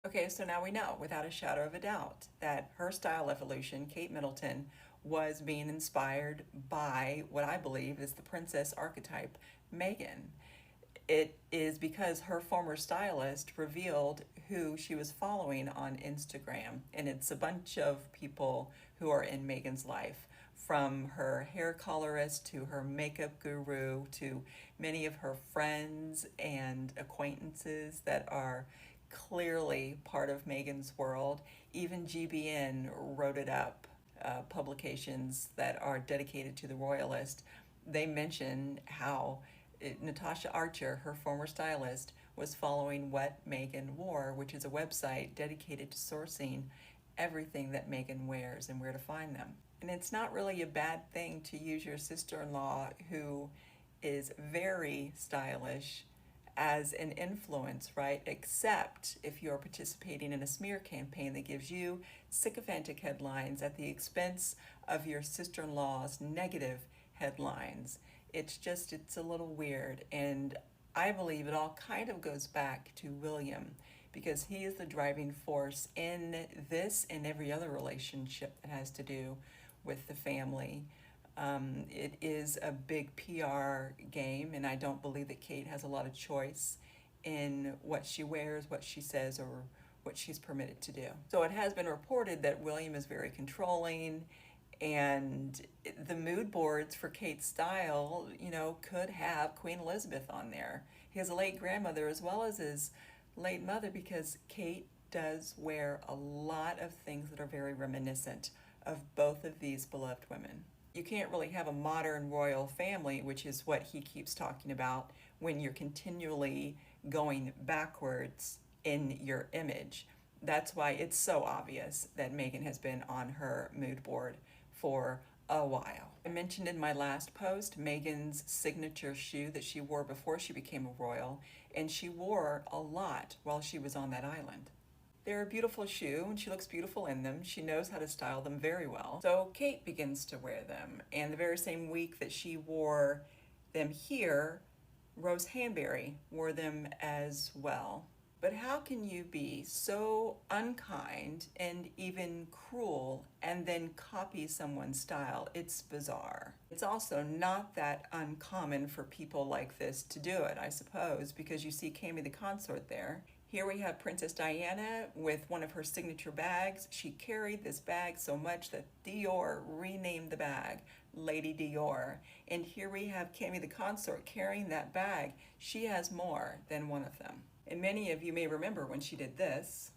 Okay, so now we know without a shadow of a doubt that her style evolution, Kate Middleton, was being inspired by what I believe is the princess archetype, Meghan. It is because her former stylist revealed who she was following on Instagram, and it's a bunch of people who are in Meghan's life, from her hair colorist to her makeup guru to many of her friends and acquaintances that are clearly part of Meghan's world. Even GBN wrote it up. Publications that are dedicated to the royalist, they mention how Natasha Archer, her former stylist, was following What Meghan Wore, which is a website dedicated to sourcing everything that Meghan wears and where to find them. And it's not really a bad thing to use your sister-in-law, who is very stylish, as an influence, right? Except if you're participating in a smear campaign that gives you sycophantic headlines at the expense of your sister-in-law's negative headlines. It's a little weird. And I believe it all kind of goes back to William, because he is the driving force in this and every other relationship that has to do with the family. It is a big PR game, and I don't believe that Kate has a lot of choice in what she wears, what she says, or what she's permitted to do. So it has been reported that William is very controlling, and the mood boards for Kate's style, could have Queen Elizabeth on there, his late grandmother as well as his late mother, because Kate does wear a lot of things that are very reminiscent of both of these beloved women. You can't really have a modern royal family, which is what he keeps talking about, when you're continually going backwards in your image. That's why it's so obvious that Meghan has been on her mood board for a while. I mentioned in my last post Meghan's signature shoe that she wore before she became a royal, and she wore a lot while she was on that island. They're a beautiful shoe, and she looks beautiful in them. She knows how to style them very well. So Kate begins to wear them, and the very same week that she wore them here, Rose Hanbury wore them as well. But how can you be so unkind and even cruel and then copy someone's style? It's bizarre. It's also not that uncommon for people like this to do it, I suppose, because you see Cammy the consort there. Here we have Princess Diana with one of her signature bags. She carried this bag so much that Dior renamed the bag Lady Dior. And here we have Cammy the consort carrying that bag. She has more than one of them. And many of you may remember when she did this.